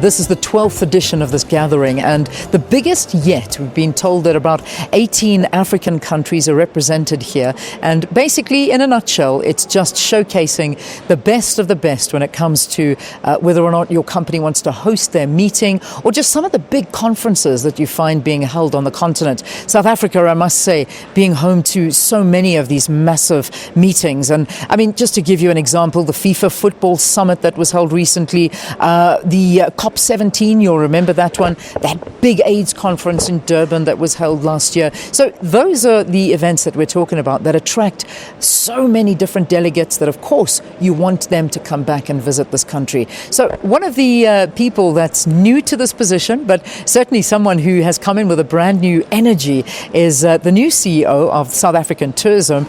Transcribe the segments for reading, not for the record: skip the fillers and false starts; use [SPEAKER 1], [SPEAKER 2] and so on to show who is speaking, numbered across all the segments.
[SPEAKER 1] This is the 12th edition of this gathering, and the biggest yet. We've been told that about 18 African countries are represented here, and basically, in a nutshell, it's just showcasing the best of the best when it comes to whether or not your company wants to host their meeting, or just some of the big conferences that you find being held on the continent. South Africa, I must say, being home to so many of these massive meetings. And I mean, just to give you an example, the FIFA Football Summit that was held recently, the COP17, you'll remember that one, that big AIDS conference in Durban that was held last year. So those are the events that we're talking about that attract so many different delegates that, of course, you want them to come back and visit this country. So one of the people that's new to this position, but certainly someone who has come in with a brand new energy, is the new CEO of South African Tourism,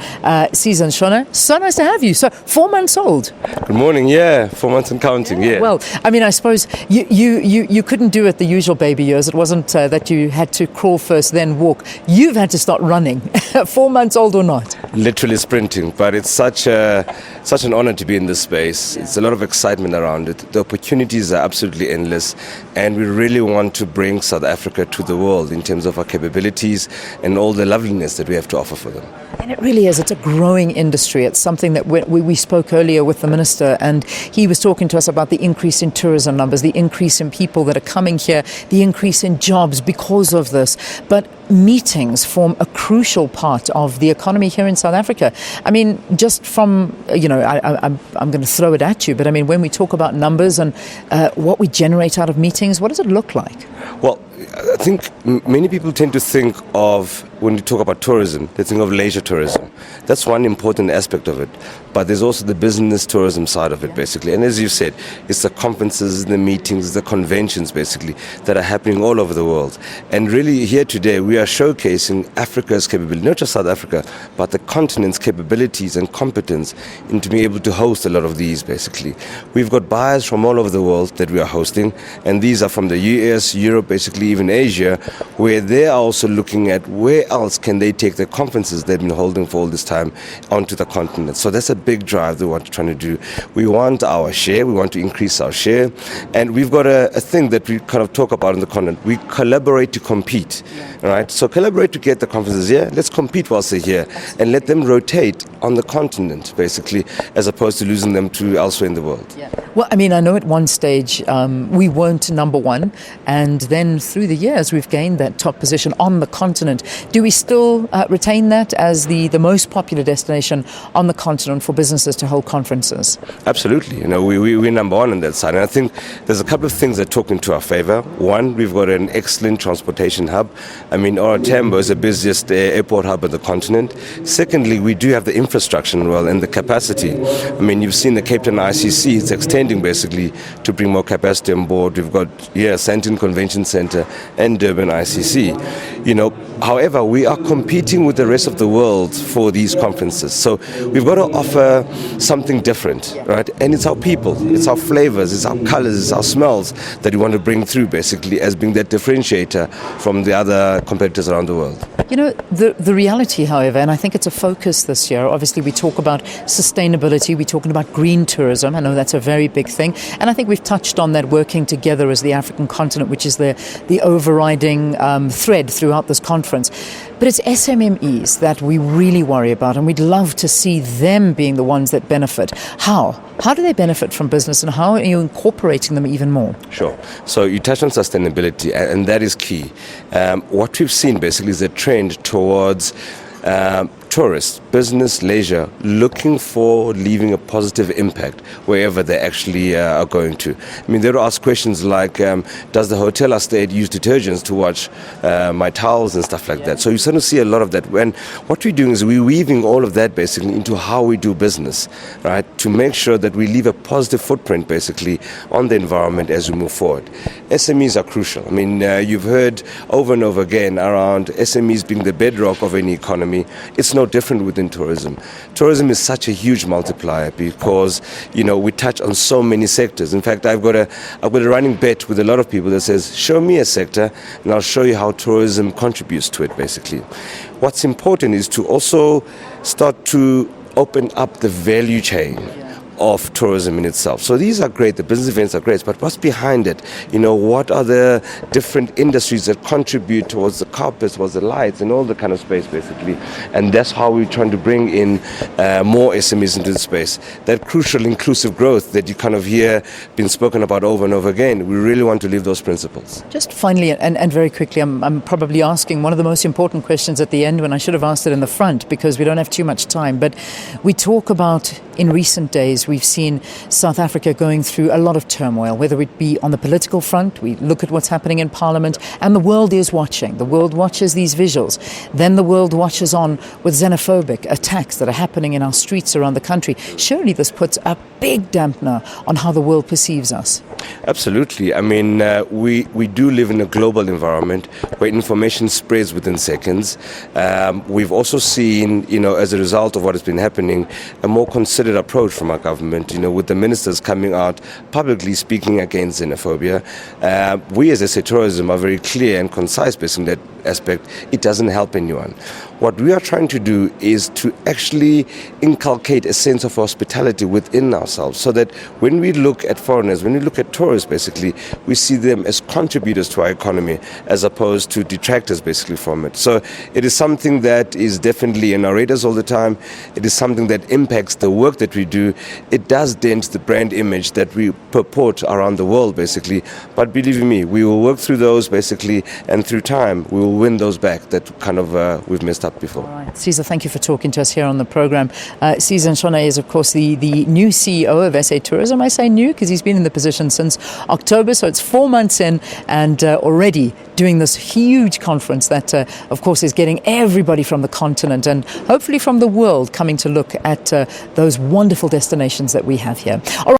[SPEAKER 1] Sisa Ntshona. So nice to have you. So 4 months old.
[SPEAKER 2] Good morning. Yeah, 4 months and counting. Yeah.
[SPEAKER 1] Well, I mean, I suppose you couldn't do it the usual baby years. It wasn't that you had to crawl first, then walk. You've had to start running. 4 months old or not?
[SPEAKER 2] Literally sprinting, but it's such an honor to be in this space. It's a lot of excitement around it. The opportunities are absolutely endless, and we really want to bring South Africa to the world in terms of our capabilities and all the loveliness that we have to offer for them.
[SPEAKER 1] And it really is. It's a growing industry. It's something that we spoke earlier with the minister, and he was talking to us about the increase in tourism numbers, the increase in people that are coming here, the increase in jobs because of this. But meetings form a crucial part of the economy here in South Africa. I mean, just from, I'm going to throw it at you, but I mean, when we talk about numbers and what we generate out of meetings, what does it look like?
[SPEAKER 2] Well, I think many people tend to think of, when you talk about tourism, they think of leisure tourism. That's one important aspect of it. But there's also the business tourism side of it, basically. And as you said, it's the conferences, the meetings, the conventions, basically, that are happening all over the world. And really, here today, we are showcasing Africa's capability, not just South Africa, but the continent's capabilities and competence into being able to host a lot of these, basically. We've got buyers from all over the world that we are hosting, and these are from the US, Europe, basically even Asia, where they are also looking at where else can they take the conferences they've been holding for all this time onto the continent. So that's a big drive that we're trying to do. We want our share, we want to increase our share, and we've got a thing that we kind of talk about on the continent. We collaborate to compete, right? So collaborate to get the conferences here, let's compete whilst they're here, and let them rotate on the continent, basically, as opposed to losing them to elsewhere in the world.
[SPEAKER 1] Yeah. Well, I mean, I know at one stage we weren't number one, and then through the years we've gained that top position on the continent. Do we still retain that as the most popular destination on the continent for businesses to hold conferences?
[SPEAKER 2] Absolutely. We're number one on that side. And I think there's a couple of things that talk into our favor. One, we've got an excellent transportation hub. I mean, OR Tambo is the busiest airport hub on the continent. Secondly, we do have the infrastructure and the capacity. I mean, you've seen the Cape Town ICC. It's extending basically to bring more capacity on board. We've got Sandton Convention Center and Durban ICC. However, we are competing with the rest of the world for these conferences. So we've got to offer something different, right? And it's our people, it's our flavors, it's our colors, it's our smells that we want to bring through, basically, as being that differentiator from the other competitors around the world.
[SPEAKER 1] The reality, however, and I think it's a focus this year, obviously we talk about sustainability, we're talking about green tourism. I know that's a very big thing. And I think we've touched on that, working together as the African continent, which is the overriding thread throughout this conference. But it's SMMEs that we really worry about, and we'd love to see them being the ones that benefit. How? How do they benefit from business, and how are you incorporating them even more?
[SPEAKER 2] Sure. So you touched on sustainability, and that is key. What we've seen basically is a trend towards tourists, business, leisure, looking for leaving a positive impact wherever they actually are going to. I mean, they would ask questions like, does the hotel I stayed use detergents to wash my towels and stuff like that? So you sort of see a lot of that. And what we're doing is we're weaving all of that basically into how we do business, right? To make sure that we leave a positive footprint basically on the environment as we move forward. SMEs are crucial. I mean, you've heard over and over again around SMEs being the bedrock of any economy. It's no different within tourism. Tourism is such a huge multiplier because, we touch on so many sectors. In fact, I've got a running bet with a lot of people that says, show me a sector and I'll show you how tourism contributes to it, basically. What's important is to also start to open up the value chain. of tourism in itself. So these are great, the business events are great, but what's behind it? What are the different industries that contribute towards the carpets, towards the lights, and all the kind of space, basically. And that's how we're trying to bring in more SMEs into the space. That crucial inclusive growth that you kind of hear been spoken about over and over again, we really want to live those principles.
[SPEAKER 1] Just finally, and very quickly, I'm probably asking one of the most important questions at the end when I should have asked it in the front because we don't have too much time. But we talk about, in recent days, we've seen South Africa going through a lot of turmoil, whether it be on the political front. We look at what's happening in Parliament, and the world is watching. The world watches these visuals. Then the world watches on with xenophobic attacks that are happening in our streets around the country. Surely this puts a big dampener on how the world perceives us.
[SPEAKER 2] Absolutely. I mean, we do live in a global environment where information spreads within seconds. We've also seen, as a result of what has been happening, a more considered approach from our government, with the ministers coming out publicly speaking against xenophobia. We as SA Tourism are very clear and concise based on that aspect. It doesn't help anyone. What we are trying to do is to actually inculcate a sense of hospitality within ourselves so that when we look at foreigners, when we look at tourists, basically, we see them as contributors to our economy as opposed to detractors, basically, from it. So it is something that is definitely in our radars all the time. It is something that impacts the work that we do. It does dent the brand image that we purport around the world, basically. But believe me, we will work through those, basically, and through time, we will win those back that kind of we've messed up before.
[SPEAKER 1] All right. Sisa, thank you for talking to us here on the program. Sisa Ntshona is, of course, the new CEO of SA Tourism. I say new because he's been in the position since October, so it's 4 months in, and already doing this huge conference that, of course, is getting everybody from the continent and hopefully from the world coming to look at those wonderful destinations that we have here. All right.